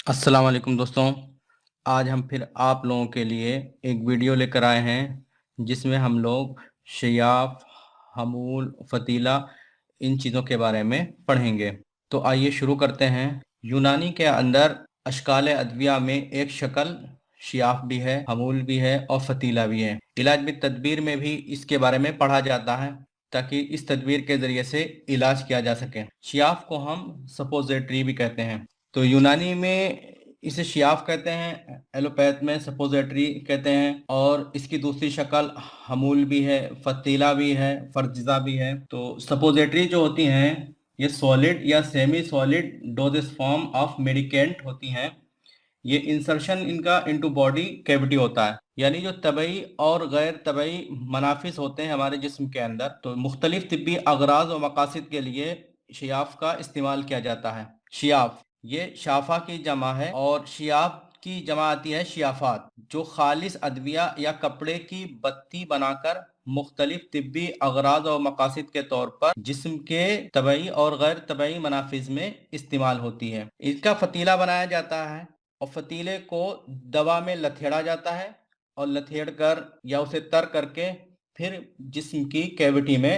अस्सलाम वालेकुम दोस्तों। आज हम फिर आप लोगों के लिए एक वीडियो लेकर आए हैं जिसमें हम लोग शयाफ, हमूल, फतीला इन चीज़ों के बारे में पढ़ेंगे। तो आइए शुरू करते हैं। यूनानी के अंदर अशकाल अदविया में एक शक्ल शयाफ भी है, हमूल भी है और फतीला भी है। इलाज में तदबीर में भी इसके बारे में पढ़ा जाता है ताकि इस तदबीर के ज़रिए से इलाज किया जा सके। शयाफ को हम सपोजिटरी भी कहते हैं। तो यूनानी में इसे शियाफ कहते हैं, एलोपैथ में सपोजिटरी कहते हैं और इसकी दूसरी शक्ल हमूल भी है, फतीला भी है, फर्जिजा भी है। तो सपोजिटरी जो होती हैं ये सॉलिड या semi solid doses form of medicament होती हैं। ये इंसर्शन इनका इनटू बॉडी कैविटी होता है, यानी जो तबई और गैर तबई मनाफिस होते हैं हमारे जिस्म के अंदर। तो मुख्तलिफ तिब्बी अगराज और मकासद के लिए शियाफ का इस्तेमाल किया जाता है। शियाफ ये शाफा की जमा है और शियाफ की जमा आती है शियाफात, जो खालिस अदविया या कपड़े की बत्ती बनाकर मुख्तलिफ तिब्बी अगराज और मकासद के तौर पर जिस्म के तबई और गैर तबई मनाफिज में इस्तेमाल होती है। इसका फतीला बनाया जाता है और फतीले को दवा में लथेड़ा जाता है और लथेड़ कर या उसे तर करके फिर जिस्म की कैविटी में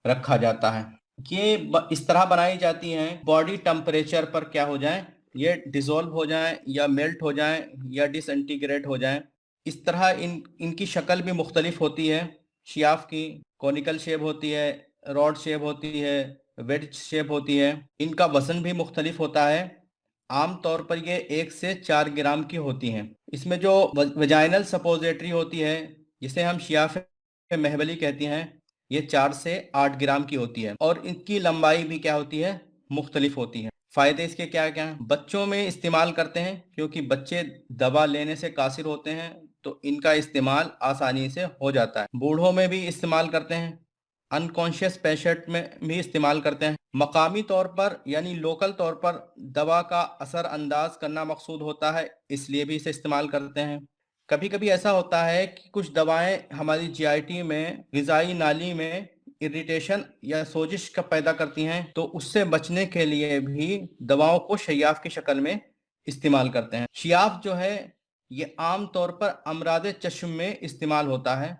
रखा जाता है। ये इस तरह बनाई जाती हैं बॉडी टेम्परेचर पर क्या हो जाए, ये डिसॉल्व हो जाए या मेल्ट हो जाए या डिसइंटीग्रेट हो जाए। इस तरह इनकी शक्ल भी मुख्तलिफ होती है। शियाफ की कॉनिकल शेप होती है, रॉड शेप होती है, वेज शेप होती है। इनका वजन भी मुख्तलिफ होता है। आम तौर पर ये 1 से 4 ग्राम की होती हैं। इसमें जो वजाइनल सपोजिटरी होती है जिसे हम शियाफ महबली कहती हैं, ये 4 से 8 ग्राम की होती है और इनकी लंबाई भी क्या होती है, मुख्तलिफ होती है। फायदे इसके क्या क्या हैं? बच्चों में इस्तेमाल करते हैं क्योंकि बच्चे दवा लेने से कासिर होते हैं, तो इनका इस्तेमाल आसानी से हो जाता है। बूढ़ों में भी इस्तेमाल करते हैं, अनकॉन्शियस पेशेंट में भी इस्तेमाल करते हैं। मकामी तौर पर यानी लोकल तौर पर दवा का असर अंदाज करना मकसूद होता है, इसलिए भी इसे इस्तेमाल करते हैं। कभी कभी ऐसा होता है कि कुछ दवाएं हमारी जीआईटी में, ग़िज़ाई नाली में इरिटेशन या सोजिश का पैदा करती हैं, तो उससे बचने के लिए भी दवाओं को शयाफ की शक्ल में इस्तेमाल करते हैं। शियाफ जो है ये आम तौर पर अमराद चश्म में इस्तेमाल होता है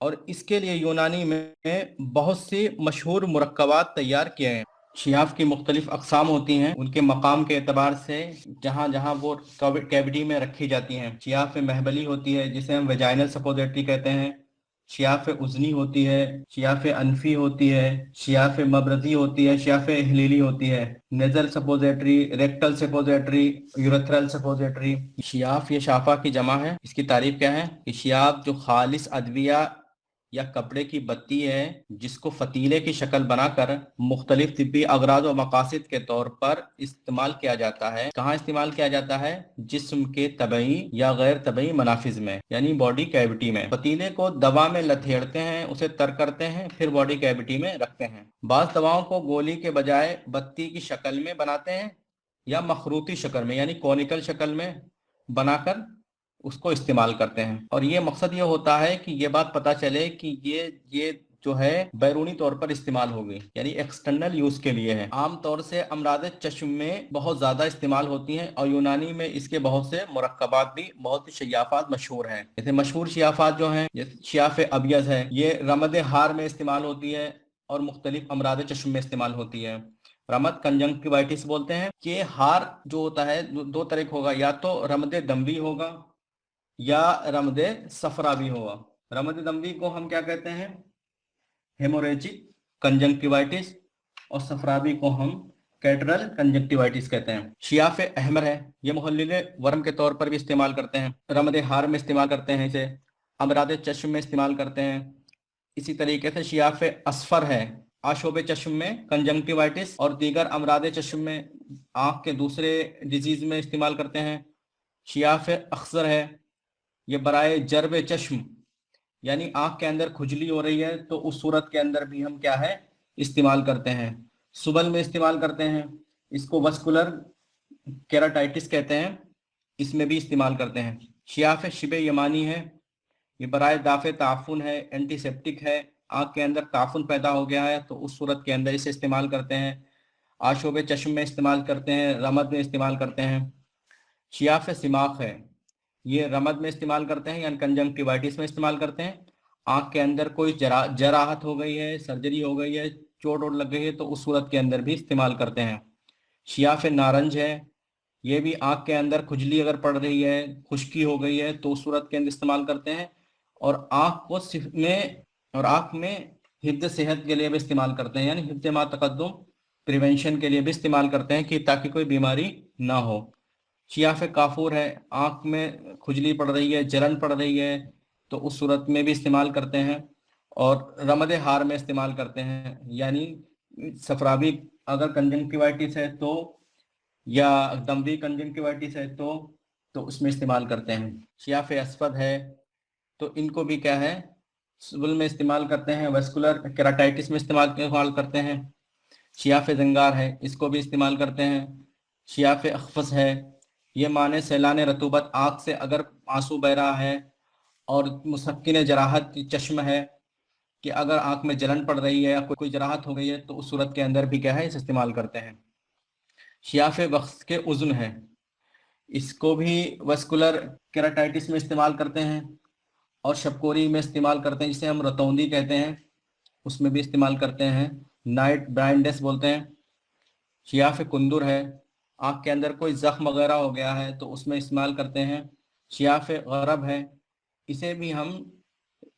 और इसके लिए यूनानी में बहुत सी मशहूर मुरक्कबात तैयार किए हैं। शियाफ की मुख्तलिफ अक़साम होती हैं उनके मकाम के एतबार से, जहाँ जहाँ वो कैविटी में रखी जाती हैं। शियाफ महबली होती है जिसे हम वेजाइनल सपोजिटरी कहते हैं। शियाफ उज़नी होती है, शियाफ अनफी होती है, शियाफ मबरजी होती है, शियाफ हलीली होती है, nasal suppository, rectal suppository, urethral suppository. शियाफ ये शाफा की जमा है। इसकी तारीफ क्या है कि शियाफ जो खालिस अदविया या कपड़े की बत्ती है जिसको फतीले की शक्ल बनाकर मुख्तलिफ तिब्बी अगराज और मकासद के तौर पर इस्तेमाल किया जाता है। कहाँ इस्तेमाल किया जाता है? जिस्म के तबई या गैर तबई मनाफिज में, यानी बॉडी कैविटी में। फतीले को दवा में लथेड़ते हैं, उसे तर करते हैं, फिर बॉडी कैविटी में रखते हैं। बाज़ दवाओं को गोली के बजाय बत्ती की शक्ल में बनाते हैं या मखरूती शक्ल में यानी कॉनिकल शक्ल में बनाकर उसको इस्तेमाल करते हैं। और ये मकसद ये होता है कि ये बात पता चले कि ये जो है बैरूनी तौर पर इस्तेमाल होगी, यानी एक्सटर्नल यूज के लिए है। आम तौर से अमराद चश्म में बहुत ज्यादा इस्तेमाल होती हैं और यूनानी में इसके बहुत से मुरक्कबात भी, बहुत सी शयाफात मशहूर हैं। जैसे मशहूर शयाफात जो हैं, जैसे शियाफ अबियज है, ये रमद हार में इस्तेमाल होती है और मुख्तलिफ अमराद चश्म में इस्तेमाल होती है। रमद कंजंक्टिवाइटिस बोलते हैं। ये हार जो होता है दो तरह का होगा, या तो रमद दमवी होगा या रमदे सफरा भी होगा। रमद दमवी को हम क्या कहते हैं? हेमोरेजिक कंजंक्टिवाइटिस, और सफराबी को हम कैटरल कंजंक्टिवाइटिस कहते हैं। शियाफ अहमर है, ये मुहल्लिल वर्म के तौर पर भी इस्तेमाल करते हैं। रमद हार में इस्तेमाल करते हैं, इसे अमराद चश्म में इस्तेमाल करते हैं। इसी तरीके से शियाफ असफर है, आशोब चश्म में कंजंक्टिवाइटिस और दीगर अमराद चश्म में, आँख के दूसरे डिजीज में इस्तेमाल करते हैं। शियाफ अख्सर है, ये बराए जरब चश्म, यानी आंख के अंदर खुजली हो रही है तो उस सूरत के अंदर भी हम क्या है इस्तेमाल करते हैं। सुबल में इस्तेमाल करते हैं, इसको वस्कुलर केराटाइटिस कहते हैं, इसमें भी इस्तेमाल करते हैं। शियाफ शिबे यमानी है, ये बराए दाफे ताफुन है, एंटीसेप्टिक है, आंख के अंदर ताफुन पैदा हो गया है तो उस सूरत के अंदर इसे इस्तेमाल करते हैं। आशोब चश्म में इस्तेमाल करते हैं, रमद में इस्तेमाल करते हैं। शियाफ सिमाख है, ये रमद में इस्तेमाल करते हैं यानी कंजंक्टिवाइटिस में इस्तेमाल करते हैं। आँख के अंदर कोई जराहत हो गई है, सर्जरी हो गई है, चोट वोट लग गई है तो उस सूरत के अंदर भी इस्तेमाल करते हैं। शियाफ नारंज है, ये भी आँख के अंदर खुजली अगर पड़ रही है, खुश्की हो गई है तो उस सूरत के अंदर इस्तेमाल करते हैं। और आँख में हिफ्ज़ सेहत के लिए भी इस्तेमाल करते हैं, यानी हिफ्ज़ मा तक़द्दुम प्रिवेंशन के लिए भी इस्तेमाल करते हैं कि ताकि कोई बीमारी ना हो। शियाफ काफूर है, आँख में खुजली पड़ रही है, जलन पड़ रही है तो उस सूरत में भी इस्तेमाल करते हैं। और रमद हार में इस्तेमाल करते हैं, यानी सफरावी अगर कंजंक्टिवाइटिस है तो, या दमवी कंजंक्टिवाइटिस है तो उसमें इस्तेमाल करते हैं। शियाफ अस्फद है तो इनको भी क्या है, सुबुल में इस्तेमाल करते हैं, वेस्कुलर केराटाइटिस में इस्तेमाल करते हैं। शियाफ जंगार है, इसको भी इस्तेमाल करते हैं। शियाफ अखफस है, ये माने सैलान रतूबत, आँख से अगर आंसू बह रहा है और मुसक्किन जराहत चश्म है कि अगर आँख में जलन पड़ रही है या कोई जराहत हो गई है तो उस सूरत के अंदर भी क्या है, इसे इस्तेमाल करते हैं। शियाफ वक्स के उज़्न है, इसको भी वस्कुलर केराटाइटिस में इस्तेमाल करते हैं और शबकोरी में इस्तेमाल करते हैं, जिसे हम रतौंदी कहते हैं, उसमें भी इस्तेमाल करते हैं। नाइट ब्लाइंडनेस बोलते हैं। शियाफ कुंदुर है, आँख के अंदर कोई जख्म वगैरह हो गया है तो उसमें इस्तेमाल करते हैं। शियाफ गरब है, इसे भी हम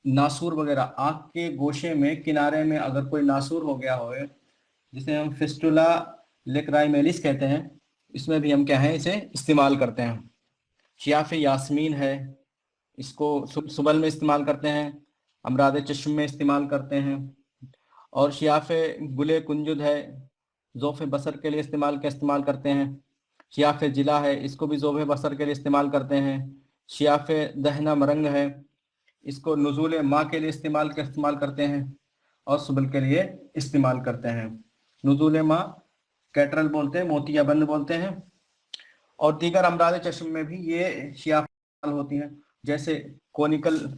नासूर वगैरह, आँख के गोशे में किनारे में अगर कोई नासूर हो गया हो, जिसे हम फिस्टुला लेक्राइमेलिस कहते हैं, इसमें भी हम क्या है, इसे इस्तेमाल करते हैं। शियाफ यास्मीन है, इसको सुबल में इस्तेमाल करते हैं, अमराद चश्म में इस्तेमाल करते हैं। और शियाफ गुले कुंजुद है, ज़ोफ़ बसर के लिए इस्तेमाल करते हैं। शियाफ जिला है, इसको भी ज़ोफ़ बसर के लिए इस्तेमाल करते हैं। शियाफ दहना मरंग है, इसको नुज़ूल माँ के लिए इस्तेमाल करते हैं और सुबल के लिए इस्तेमाल करते हैं। नुज़ूल माँ कैटरल बोलते हैं, मोतियाबंद बोलते हैं। और दीगर अमराद चश्म में भी ये शियाफ होती हैं, जैसे कोनिकल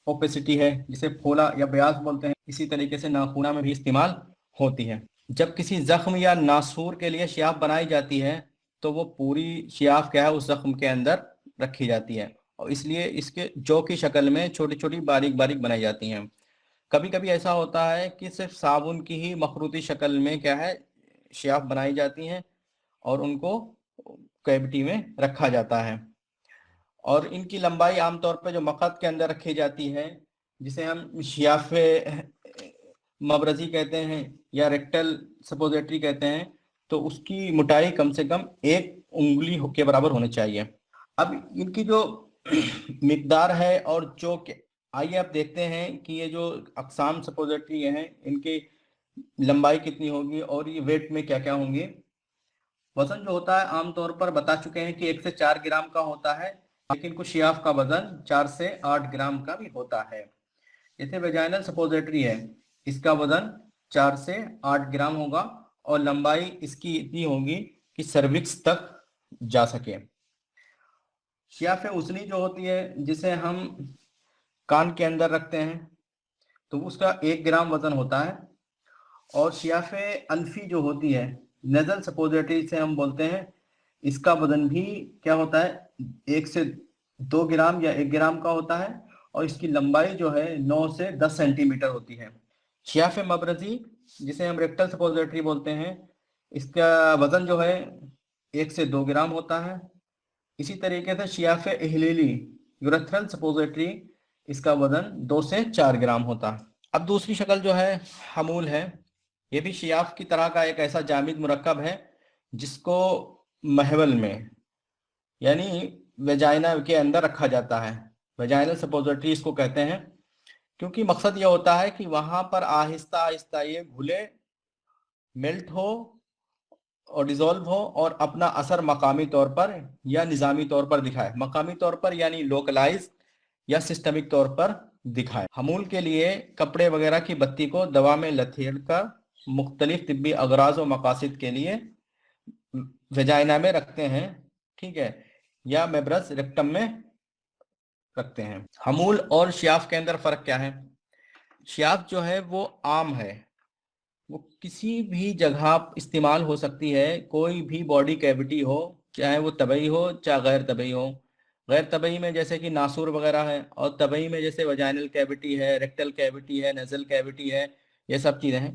ओपेसिटी है, जिसे फोला या ब्याज बोलते हैं, इसी तरीके से नाखूना में भी इस्तेमाल होती है। जब किसी जख्म या नासूर के लिए शियाफ बनाई जाती है तो वो पूरी शियाफ क्या है, उस जख्म के अंदर रखी जाती है और इसलिए इसके जौ की शक्ल में छोटी छोटी बारीक बारीक बनाई जाती हैं। कभी कभी ऐसा होता है कि सिर्फ साबुन की ही मखरूती शक्ल में क्या है, शियाफ बनाई जाती हैं और उनको कैविटी में रखा जाता है। और इनकी लंबाई आमतौर पर जो मक़द के अंदर रखी जाती है, जिसे हम शियाफ मबरजी कहते हैं या रेक्टल सपोजिटरी कहते हैं, तो उसकी मोटाई कम से कम 1 उंगली के बराबर होनी चाहिए। अब इनकी जो मिकदार है और जो आइए आप देखते हैं कि ये जो अक़साम सपोजिटरी हैं, इनकी लंबाई कितनी होगी और ये वेट में क्या क्या होंगे। वजन जो होता है आमतौर पर बता चुके हैं कि 1 से 4 ग्राम का होता है, लेकिन कुछ शियाफ का वजन 4 से 8 ग्राम का भी होता है। जैसे वेजाइनल सपोजिटरी है, इसका वजन 4 से 8 ग्राम होगा और लंबाई इसकी इतनी होगी कि सर्विक्स तक जा सके। शियाफ उज़नी जो होती है, जिसे हम कान के अंदर रखते हैं, तो उसका 1 ग्राम वजन होता है। और शियाफ अनफी जो होती है, नेजल सपोजिटरी से हम बोलते हैं, इसका वजन भी क्या होता है, 1 से 2 ग्राम या 1 ग्राम का होता है और इसकी लंबाई जो है 9 से 10 सेंटीमीटर होती है। शियाफ मबरजी, जिसे हम रेक्टल सपोजिटरी बोलते हैं, इसका वजन जो है 1 से 2 ग्राम होता है। इसी तरीके से शियाफ इहलीली यूरेथ्रल सपोजिटरी, इसका वजन 2 से 4 ग्राम होता है। अब दूसरी शक्ल जो है हमूल है, ये भी शियाफ की तरह का एक ऐसा जामिद मुरक्कब है जिसको महवल में यानी वेजाइना के अंदर रखा जाता है। वेजाइनल सपोजिटरी इसको कहते हैं, क्योंकि मकसद ये होता है कि वहां पर आहिस्ता आहिस्ता ये घुले, मेल्ट हो और डिजोल्व हो और अपना असर मकामी तौर पर या निज़ामी तौर पर दिखाए। मकामी तौर पर यानी लोकलाइज या सिस्टमिक तौर पर दिखाए। हमूल के लिए कपड़े वगैरह की बत्ती को दवा में लथेड़ कर मुख्तलिफ तिब्बी अगराज और मकासद के लिए वेजाइना में रखते हैं, ठीक है, या मेब्रस रेक्टम में रखते हैं। हमूल और शियाफ के अंदर फ़र्क क्या है? शियाफ जो है वो आम है, वो किसी भी जगह इस्तेमाल हो सकती है, कोई भी बॉडी कैविटी हो چاہے وہ طبعی ہو چاہے غیر طبعی ہو. غیر طبعی میں جیسے کہ ناسور وغیرہ ہے، اور طبعی میں جیسے وجائنل کیوٹی ہے، ریکٹل کیوٹی ہے، نیزل کیوٹی ہے، یہ سب چیزیں ہیں.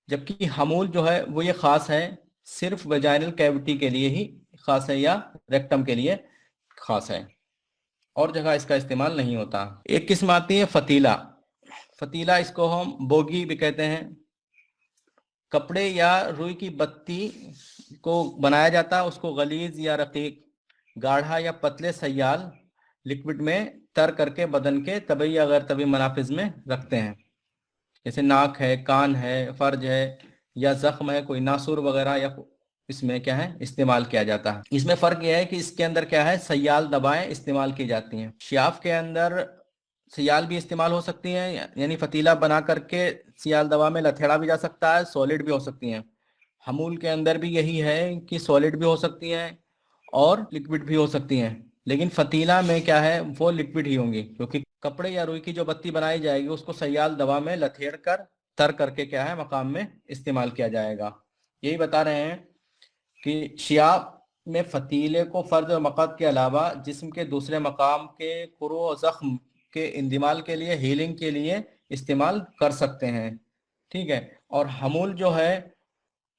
جبکہ حمول جو ہے وہ یہ خاص ہے صرف وجائنل کیوٹی کے لیے ہی خاص ہے یا ریکٹم کے لیے خاص ہے، اور جگہ اس کا استعمال نہیں ہوتا. ایک قسم آتی ہے فتیلہ. فتیلہ اس کو ہم بوگی بھی کہتے ہیں. کپڑے یا روئی کی بتی کو بنایا جاتا ہے، اس کو غلیظ یا رقیق، گاڑھا یا پتلے سیال لکوڈ میں تر کر کے بدن کے طبعی یا غیر طبعی منافذ میں رکھتے ہیں، جیسے ناک ہے، کان ہے، فرج ہے، یا زخم ہے کوئی ناسور وغیرہ، یا اس میں کیا ہے استعمال کیا جاتا ہے. اس میں فرق یہ ہے کہ اس کے اندر کیا ہے سیال دوائیں استعمال کی جاتی ہیں. شیاف کے اندر سیال بھی استعمال ہو سکتی ہیں، یعنی فتیلہ بنا کر کے سیال دوا میں لتھیڑا بھی جا سکتا ہے، سولڈ بھی ہو سکتی ہیں. حمول کے اندر بھی یہی ہے کہ سولڈ بھی ہو سکتی ہیں اور لکوڈ بھی ہو سکتی ہیں، لیکن فتیلہ میں کیا ہے وہ لکوڈ ہی ہوں گی، کیونکہ کپڑے یا روئی کی جو بتی بنائی جائے گی اس کو سیال دوا میں لتھیڑ کر تر کر کے کیا ہے مقام میں استعمال کیا جائے گا. یہی بتا رہے ہیں کہ شیاف میں فتیلے کو فرد و مقد کے علاوہ جسم کے دوسرے مقام کے کرو و زخم کے اندمال کے لیے، ہیلنگ کے لیے استعمال کر سکتے ہیں. ٹھیک ہے. اور حمول جو ہے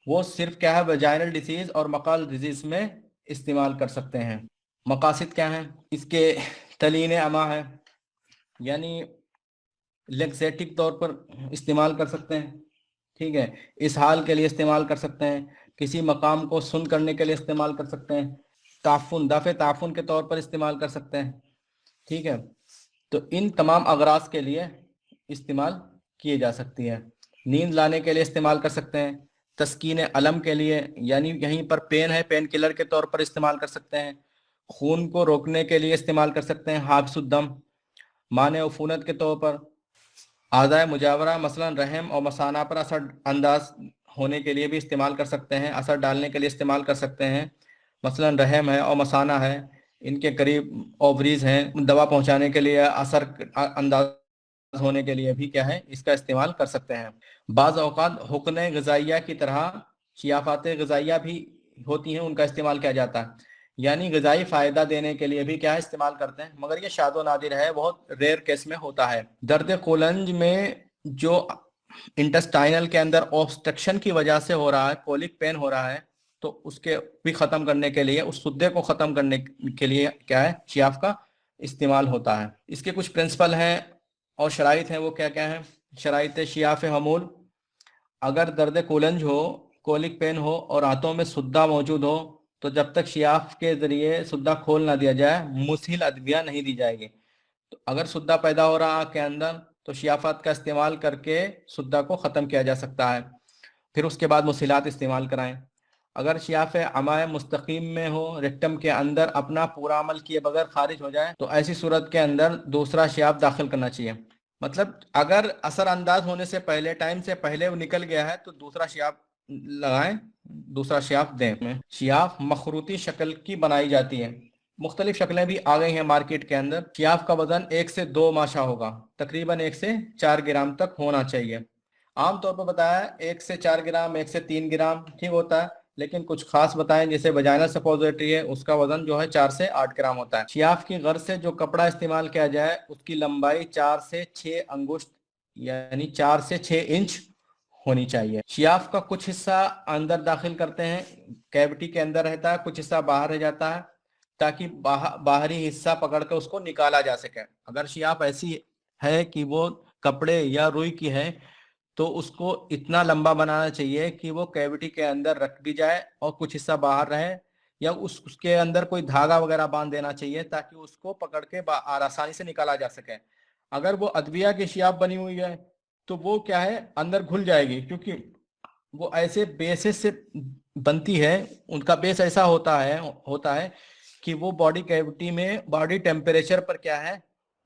وہ صرف کیا ہے ویجائنل ڈیزیز اور مقال ڈیزیز میں استعمال کر سکتے ہیں. مقاصد کیا ہیں اس کے؟ تلین اما ہے، یعنی لیکزیٹک طور پر استعمال کر سکتے ہیں. ٹھیک ہے. اسہال کے لیے استعمال کر سکتے ہیں، کسی مقام کو سن کرنے کے لیے استعمال کر سکتے ہیں، تعفن دفع تعفن کے طور پر استعمال کر سکتے ہیں. ٹھیک ہے. تو ان تمام اغراض کے لیے استعمال کیے جا سکتی ہے. نیند لانے کے لیے استعمال کر سکتے ہیں، تسکین الم کے لیے، یعنی یہیں پر پین ہے پین کلر کے طور پر استعمال کر سکتے ہیں. خون کو روکنے کے لیے استعمال کر سکتے ہیں، حابس الدم، مانع عفونت کے طور پر. اعضائے مجاورہ مثلا رحم اور مثانہ پر اثر انداز ہونے کے لیے بھی استعمال کر سکتے ہیں، اثر ڈالنے کے لیے استعمال کر سکتے ہیں. مثلا رحم ہے اور مثانہ ہے، ان کے قریب اووریز ہیں، دوا پہنچانے کے لیے اثر انداز ہونے کے لیے بھی کیا ہے اس کا استعمال کر سکتے ہیں. بعض اوقات حقن غذائیہ کی طرح شیافات غذائیہ بھی ہوتی ہیں، ان کا استعمال کیا جاتا ہے، یعنی غذائی فائدہ دینے کے لیے بھی کیا استعمال کرتے ہیں، مگر یہ شاذ و نادر ہے، بہت ریئر کیس میں ہوتا ہے. درد کولنج میں جو انٹسٹائنل کے اندر اوبسٹرکشن کی وجہ سے ہو رہا ہے، کولک پین ہو رہا ہے، تو اس کے بھی ختم کرنے کے لیے، اس سدے کو ختم کرنے کے لیے کیا ہے شیاف کا استعمال ہوتا ہے. اس کے کچھ پرنسپل ہیں اور شرائط ہیں، وہ کیا کیا ہیں؟ شرائط شیاف حمول: اگر درد کولنج ہو، کولک پین ہو اور آنتوں میں سدہ موجود ہو تو جب تک شیاف کے ذریعے سدہ کھول نہ دیا جائے مسہل ادویہ نہیں دی جائے گی. تو اگر سدہ پیدا ہو رہا آنکھ کے اندر تو شیافات کا استعمال کر کے سدہ کو ختم کیا جا سکتا ہے، پھر اس کے بعد مسہلات استعمال کرائیں. اگر شیاف عمائے مستقیم میں ہو، ریکٹم کے اندر اپنا پورا عمل کیے بغیر خارج ہو جائے، تو ایسی صورت کے اندر دوسرا شیاف داخل کرنا چاہیے. مطلب اگر اثر انداز ہونے سے پہلے، ٹائم سے پہلے وہ نکل گیا ہے تو دوسرا شیاف لگائیں، دوسرا شیاف دیں. شیاف مخروطی شکل کی بنائی جاتی ہے، مختلف شکلیں بھی آ گئی ہیں مارکیٹ کے اندر. شیاف کا وزن 1 سے 2 ماشا ہوگا، تقریباً 1 سے 4 گرام تک ہونا چاہیے. عام طور پر بتایا 1 سے 4 گرام، 1 سے 3 گرام ٹھیک ہوتا ہے، لیکن کچھ خاص بتائیں جیسے وجائنل سپوزیٹری ہے، اس کا وزن جو ہے 4 سے 8 گرام ہوتا ہے. شیاف کی غرض سے جو کپڑا استعمال کیا جائے اس کی لمبائی 4 سے 6 انگشت یعنی 4 سے 6 انچ ہونی چاہیے. شیاف کا کچھ حصہ اندر داخل کرتے ہیں، کیوٹی کے اندر رہتا ہے، کچھ حصہ باہر رہ جاتا ہے تاکہ باہری حصہ پکڑ کے اس کو نکالا جا سکے. اگر شیاف ایسی ہے کہ وہ کپڑے یا روئی کی ہے تو اس کو اتنا لمبا بنانا چاہیے کہ وہ کیوٹی کے اندر رکھ بھی جائے اور کچھ حصہ باہر رہے، یا اس کے اندر کوئی دھاگا وغیرہ باندھ دینا چاہیے تاکہ اس کو پکڑ کے آسانی سے نکالا جا سکے. اگر وہ ادویہ کی شیاف بنی ہوئی ہے تو وہ کیا ہے اندر گھل جائے گی، کیونکہ وہ ایسے بیسز سے بنتی ہے، ان کا بیس ایسا ہوتا ہے کہ وہ باڈی کیوٹی میں باڈی ٹیمپریچر پر کیا ہے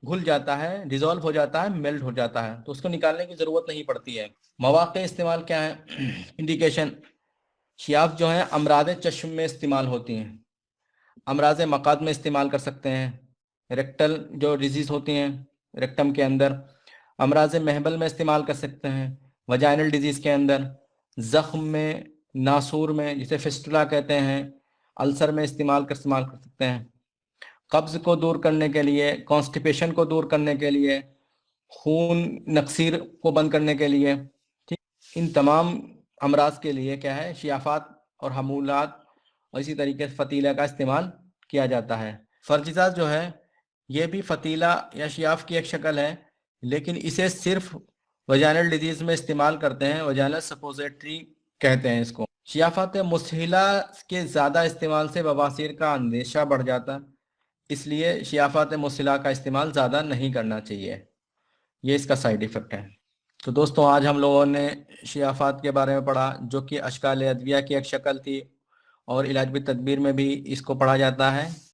گھل جاتا ہے، ڈیزولو ہو جاتا ہے، میلٹ ہو جاتا ہے، تو اس کو نکالنے کی ضرورت نہیں پڑتی ہے. مواقع استعمال کیا ہے؟ انڈیکیشن: شیاف جو ہیں امراض چشم میں استعمال ہوتی ہیں، امراض مقعد میں استعمال کر سکتے ہیں، ریکٹل جو ڈیزیز ہوتی ہیں ریکٹم کے اندر، امراض محبل میں استعمال کر سکتے ہیں، وجائنل ڈیزیز کے اندر، زخم میں، ناسور میں جسے فسٹولا کہتے ہیں، अल्सर में इस्तेमाल कर सकते हैं, कब्ज को दूर करने के लिए, कॉन्स्टिपेशन को दूर करने के लिए, खून नक्सीर को बंद करने के लिए। ठीक, इन तमाम अमराज के लिए क्या है, शियाफात और हमूलात और इसी तरीके से फतीला का इस्तेमाल किया जाता है। फर्जिजात जो है ये भी फतीला या शियाफ की एक शक्ल है, लेकिन इसे सिर्फ वजाइनल डिजीज में इस्तेमाल करते हैं, वजाइनल सपोजिटरी कहते हैं इसको। शियाफात मुसहिला के ज़्यादा इस्तेमाल से बवासीर का अंदेशा बढ़ जाता है, इसलिए शियाफात मुसहिला का इस्तेमाल ज़्यादा नहीं करना चाहिए, ये इसका साइड इफ़ेक्ट है। तो दोस्तों आज हम लोगों ने शियाफात के बारे में पढ़ा, जो कि अशकाल अदविया की एक शक्ल थी और इलाज भी तदबीर में भी इसको पढ़ा जाता है।